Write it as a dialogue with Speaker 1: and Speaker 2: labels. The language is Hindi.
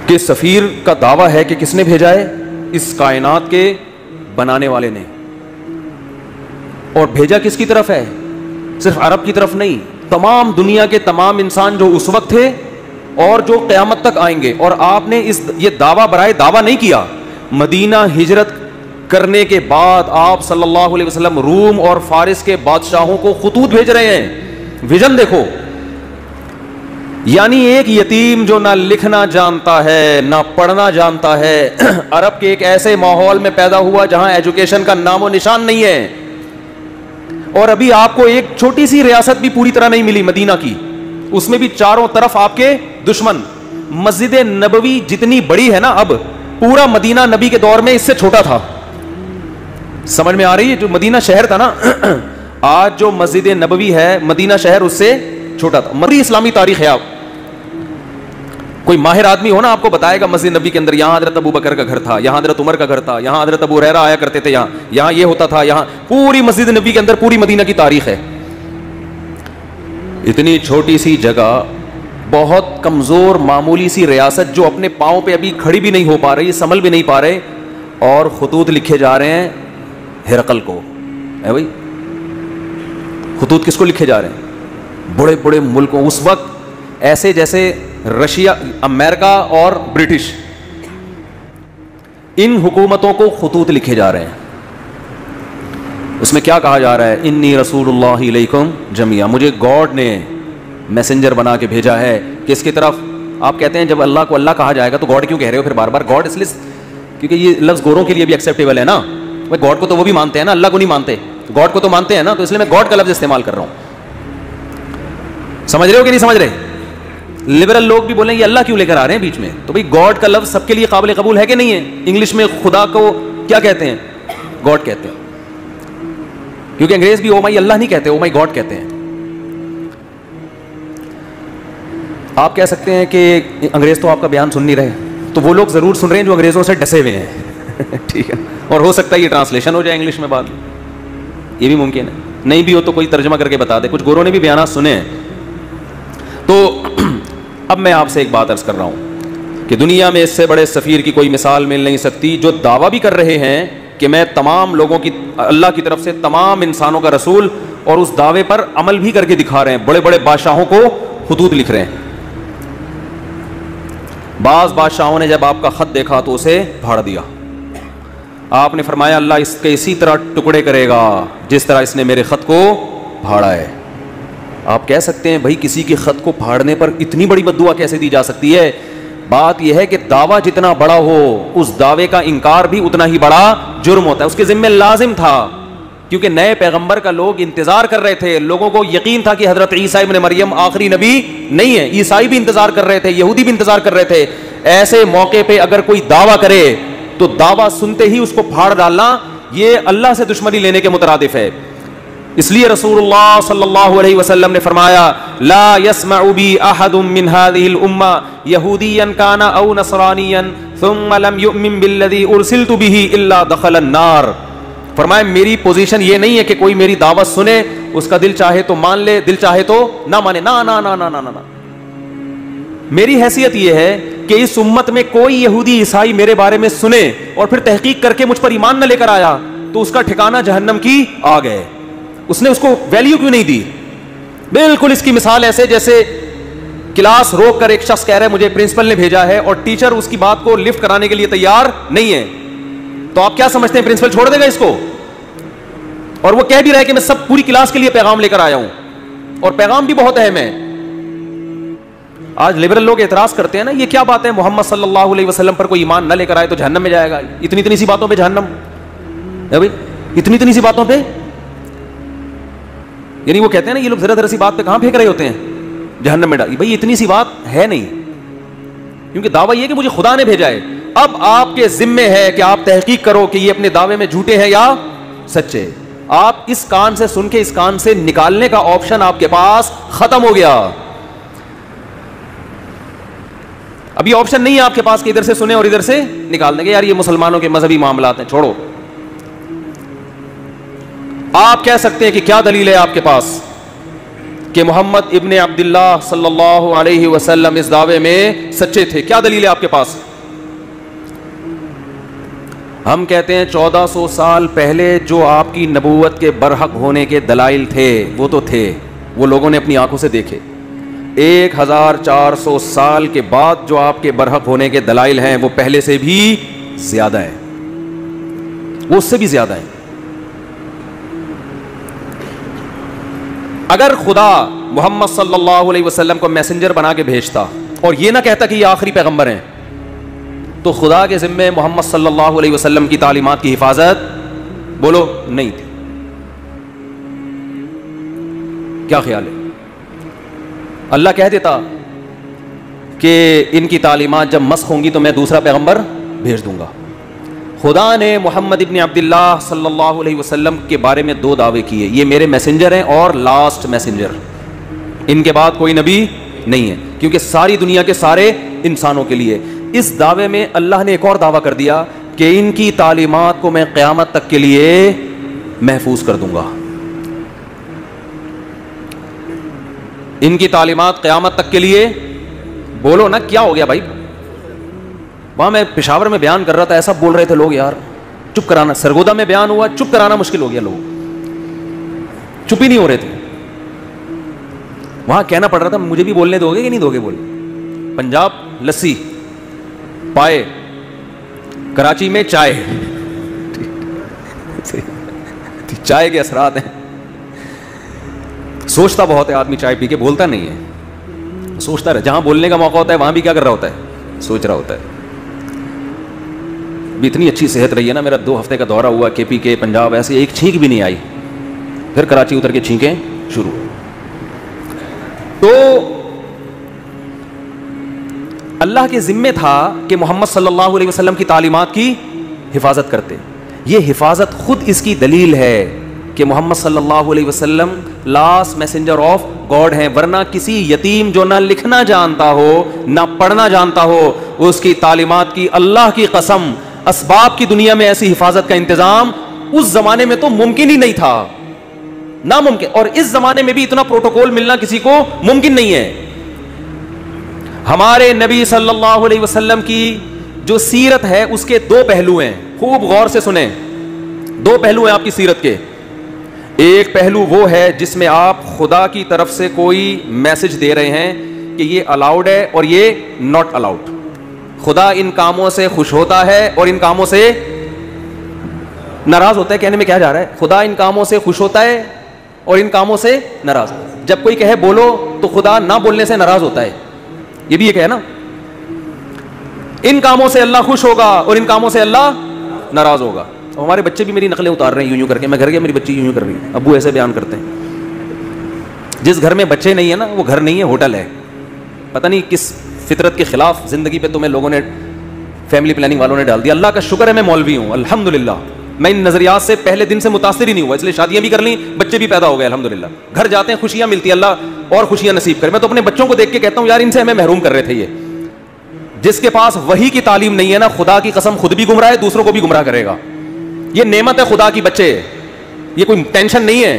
Speaker 1: कि सफ़ीर का दावा है कि किसने भेजा है? इस कायनात के बनाने वाले ने। और भेजा किसकी तरफ है? सिर्फ अरब की तरफ नहीं, तमाम दुनिया के तमाम इंसान जो उस वक्त थे और जो क़यामत तक आएंगे। और आपने ये दावा बराए दावा नहीं किया। मदीना हिजरत करने के बाद आप सल्लल्लाहु अलैहि वसल्लम रूम और फारिस के बादशाहों को खुतूत भेज रहे हैं। विजन देखो, यानी एक यतीम जो ना लिखना जानता है ना पढ़ना जानता है, अरब के एक ऐसे माहौल में पैदा हुआ जहां एजुकेशन का नामो निशान नहीं है। और अभी आपको एक छोटी सी रियासत भी पूरी तरह नहीं मिली मदीना की, उसमें भी चारों तरफ आपके दुश्मन। मस्जिद नबवी जितनी बड़ी है ना, अब पूरा मदीना नबी के दौर में इससे छोटा था। समझ में आ रही है? जो मदीना शहर था ना, आज जो मस्जिद नबवी है मदीना शहर उससे छोटा था। मरी इस्लामी तारीख है, आप कोई माहिर आदमी हो ना आपको बताएगा मस्जिद नबी के अंदर यहाँ हजरत अबू बकर का घर था, यहाँ हजरत उमर का घर था, यहाँ हजरत अबू हुरैरा आया करते थे, यहाँ ये होता था, यहाँ पूरी मस्जिद नबी के अंदर पूरी मदीना की तारीख है। इतनी छोटी सी जगह, बहुत कमजोर मामूली सी रियासत जो अपने पाँव पे अभी खड़ी भी नहीं हो पा रही, संभल भी नहीं पा रहे, और खुतूत लिखे जा रहे हैं हिरकल को। है भाई, खुतूत किसको लिखे जा रहे हैं? बड़े बड़े मुल्कों, उस वक्त ऐसे जैसे रशिया, अमेरिका और ब्रिटिश, इन हुकूमतों को खुतूत लिखे जा रहे हैं। उसमें क्या कहा जा रहा है? इन्नी रसूलुल्लाहि इलैकुम जमिया, मुझे गॉड ने मैसेंजर बना के भेजा है। किसकी तरफ? आप कहते हैं जब अल्लाह को अल्लाह कहा जाएगा तो गॉड क्यों कह रहे हो फिर बार बार? गॉड इसलिए क्योंकि ये लफ्ज़ गोरों के लिए भी एक्सेप्टेबल है ना। भाई गॉड को तो वो भी मानते हैं ना, अल्लाह को नहीं मानते, गॉड को तो मानते हैं ना, तो इसलिए मैं गॉड का लफ्ज़ इस्तेमाल कर रहा हूं। समझ रहे हो कि नहीं समझ रहे? लिबरल लोग भी बोलेंगे अल्लाह क्यों लेकर आ रहे हैं बीच में? तो भाई गॉड का लफ्ज़ सबके लिए काबिल कबूल है कि नहीं है? इंग्लिश में खुदा को क्या कहते हैं? गॉड कहते हैं, क्योंकि अंग्रेज भी ओ माई अल्लाह नहीं कहते, ओ माई गॉड कहते हैं। आप कह सकते हैं कि अंग्रेज तो आपका बयान सुन नहीं रहे, तो वो लोग जरूर सुन रहे हैं जो अंग्रेजों से डसे हुए हैं। ठीक है, और हो सकता है ये ट्रांसलेशन हो जाए इंग्लिश में बाद में, ये भी मुमकिन है। नहीं भी हो तो कोई तर्जमा करके बता दे। कुछ गोरों ने भी बयान सुने हैं। तो अब मैं आपसे एक बात अर्ज कर रहा हूं कि दुनिया में इससे बड़े सफ़ीर की कोई मिसाल मिल नहीं सकती, जो दावा भी कर रहे हैं कि मैं तमाम लोगों की, अल्लाह की तरफ से तमाम इंसानों का रसूल, और उस दावे पर अमल भी करके दिखा रहे हैं। बड़े बड़े बादशाहों को खुतूत लिख रहे हैं। बाज़ बादशाहों ने जब आपका ख़त देखा तो उसे फाड़ दिया। आपने फरमाया अल्लाह इसके इसी तरह टुकड़े करेगा जिस तरह इसने मेरे ख़त को फाड़ा है। आप कह सकते हैं भाई किसी के ख़त को फाड़ने पर इतनी बड़ी बद्दुआ कैसे दी जा सकती है? बात यह है कि दावा जितना बड़ा हो, उस दावे का इनकार भी उतना ही बड़ा जुर्म होता है। उसके ज़िम्मे लाजिम था, क्योंकि नए पैगंबर का लोग इंतजार कर रहे थे। लोगों को यकीन था कि हजरत ईसा इब्न मरियम आखिरी नबी नहीं है। ईसाई भी इंतजार कर रहे थे, यहूदी भी इंतजार कर रहे थे। ऐसे मौके पे अगर कोई दावा करे तो दावा सुनते ही उसको फाड़ डालना, ये अल्लाह से दुश्मनी लेने के मुतरादिफ है। इसलिए रसूलुल्लाह सल्लल्लाहु अलैहि वसल्लम ने फरमाया, ला यस्मउ बी अहदुम मिन हादिहिल उम्मा यहूदियन काना औ नसरानियन सुम्मा लम युमिन बिल्लज़ी उरसिलतु बिही इल्ला दखलन नार। फरमाया मेरी पोजीशन ये नहीं है कि कोई मेरी दावत सुने, उसका दिल चाहे तो मान ले, दिल चाहे तो ना माने। ना ना ना ना ना ना, मेरी हैसियत यह है कि इस उम्मत में कोई यहूदी ईसाई मेरे बारे में सुने और फिर तहकीक करके मुझ पर ईमान न लेकर आया तो उसका ठिकाना जहन्नम की आग है। उसने उसको वैल्यू क्यों नहीं दी? बिल्कुल इसकी मिसाल ऐसे जैसे क्लास रोक कर एक शख्स कह रहा है मुझे प्रिंसिपल ने भेजा है, और टीचर उसकी बात को लिफ्ट कराने के लिए तैयार नहीं है, तो आप क्या समझते हैं प्रिंसिपल छोड़ देगा इसको? और वो कह भी रहा है कि मैं सब पूरी क्लास के लिए पैगाम लेकर आया हूं, और पैगाम भी बहुत अहम है। आज लिबरल लोग एतराज करते हैं ना, ये क्या बात है, मोहम्मद सल्लल्लाहु अलैहि वसल्लम पर कोई ईमान न लेकर आए तो जहन्नम में जाएगा। इतनी इतनी सी बातों पे जहन्नम है भाई, इतनी इतनी सी बातों पे। यानी वो कहते हैं ना ये लोग जरा जरा सी बात पे कहां फेंक रहे होते हैं जहन्नम में डाल। भाई इतनी सी बात है नहीं, क्योंकि दावा ये कि मुझे खुदा ने भेजा है। अब आपके जिम्मे है कि आप तहकीक करो कि ये अपने दावे में झूठे हैं या सच्चे। आप इस कान से सुन के इस कान से निकालने का ऑप्शन आपके पास खत्म हो गया। अभी ऑप्शन नहीं है आपके पास कि इधर से सुने और इधर से निकाल देंगे, यार ये मुसलमानों के मजहबी मामलात हैं, छोड़ो। आप कह सकते हैं कि क्या दलील है आपके पास? कि मोहम्मद इब्ने अब्दुल्लाह सल्लल्लाहु अलैहि वसल्लम इस दावे में सच्चे थे। क्या दलील है आपके पास? हम कहते हैं 1400 साल पहले जो आपकी नबूवत के बरहक होने के दलाइल थे वो तो थे, वो लोगों ने अपनी आंखों से देखे। 1400 साल के बाद जो आपके बरहक होने के दलाइल हैं वो पहले से भी ज्यादा है, वो उससे भी ज्यादा है। अगर खुदा मोहम्मद सल्लल्लाहु अलैहि वसल्लम को मैसेंजर बना के भेजता और ये ना कहता कि ये आखिरी पैगंबर हैं, तो खुदा के जिम्मे मोहम्मद सल्लल्लाहु अलैहि वसल्लम की तालीमात की हिफाजत बोलो नहीं थी। क्या ख्याल है? अल्लाह कह देता कि इनकी तालीमात जब मस्ख होंगी तो मैं दूसरा पैगंबर भेज दूंगा। खुदा ने मोहम्मद इब्ने अब्दुल्लाह सल्लल्लाहु अलैहि वसल्लम के बारे में दो दावे किए, ये मेरे मैसेंजर हैं और लास्ट मैसेंजर, इनके बाद कोई नबी नहीं है, क्योंकि सारी दुनिया के सारे इंसानों के लिए। इस दावे में अल्लाह ने एक और दावा कर दिया कि इनकी तालीमात को मैं क़यामत तक के लिए महफूज कर दूंगा। इनकी तालीमात क़यामत तक के लिए, बोलो ना क्या हो गया भाई? वहां मैं पेशावर में बयान कर रहा था, ऐसा बोल रहे थे लोग यार, चुप कराना। सरगोदा में बयान हुआ, चुप कराना मुश्किल हो गया, लोग चुप ही नहीं हो रहे थे। वहां कहना पड़ रहा था मुझे भी बोलने दोगे कि नहीं दोगे? बोले पंजाब लस्सी, पाए, कराची में चाय चाय के असरात हैं। सोचता बहुत है आदमी, चाय पी के बोलता नहीं है, सोचता रहे। जहां बोलने का मौका होता है वहां भी क्या कर रहा होता है? सोच रहा होता है। भी इतनी अच्छी सेहत रही है ना, मेरा 2 हफ्ते का दौरा हुआ केपी के पंजाब, ऐसे एक छींक भी नहीं आई, फिर कराची उतर के छींकें शुरू। तो अल्लाह के जिम्मे था कि मोहम्मद सल्लल्लाहु अलैहि वसल्लम की तालीमात की हिफाजत करते। ये हिफाजत खुद इसकी दलील है कि मोहम्मद सल्लल्लाहु अलैहि वसल्लम लास्ट मैसेंजर ऑफ गॉड हैं, वरना किसी यतीम जो ना लिखना जानता हो ना पढ़ना जानता हो, उसकी तालीमात की अल्लाह की कसम असबाब की दुनिया में ऐसी हिफाजत का इंतजाम उस जमाने में तो मुमकिन ही नहीं था, नामुमकिन। और इस जमाने में भी इतना प्रोटोकॉल मिलना किसी को मुमकिन नहीं है। हमारे नबी सल्लल्लाहु अलैहि वसल्लम की जो सीरत है उसके 2 पहलू हैं, खूब गौर से सुने। 2 पहलू हैं आपकी सीरत के। एक पहलू वो है जिसमें आप खुदा की तरफ से कोई मैसेज दे रहे हैं कि ये अलाउड है और ये नॉट अलाउड। खुदा इन कामों से खुश होता है और इन कामों से नाराज होता है। कहने में क्या जा रहा है? खुदा इन कामों से खुश होता है और इन कामों से नाराज। जब कोई कहे बोलो तो खुदा ना बोलने से नाराज होता है, ये भी एक है ना। इन कामों से अल्लाह खुश होगा और इन कामों से अल्लाह नाराज होगा। और हमारे बच्चे भी मेरी नकलें उतार रहे हैं यूं यूं करके। मैं घर गया, मेरी बच्ची यूं यूं कर रही है, अब्बू ऐसे बयान करते हैं। जिस घर में बच्चे नहीं है ना वो घर नहीं है, होटल है। पता नहीं किस फितरत के खिलाफ जिंदगी पे तुम्हें लोगों ने, फैमिली प्लानिंग वालों ने डाल दिया। अल्लाह का शुक्र है मैं मौलवी हूँ, अल्हम्दुलिल्लाह। मैं इन नजरियात से पहले दिन से मुतासिर ही नहीं हुआ, इसलिए शादियां भी कर ली, बच्चे भी पैदा हो गए अल्हम्दुलिल्लाह। घर जाते हैं खुशियां मिलती है, अल्लाह और खुशियां नसीब करे। मैं तो अपने बच्चों को देख के कहता हूँ यार इनसे हमें महरूम कर रहे थे। ये जिसके पास वही की तालीम नहीं है ना, खुदा की कसम खुद भी गुमराह है, दूसरों को भी गुमराह करेगा। ये नेमत है खुदा की बच्चे, ये कोई टेंशन नहीं है।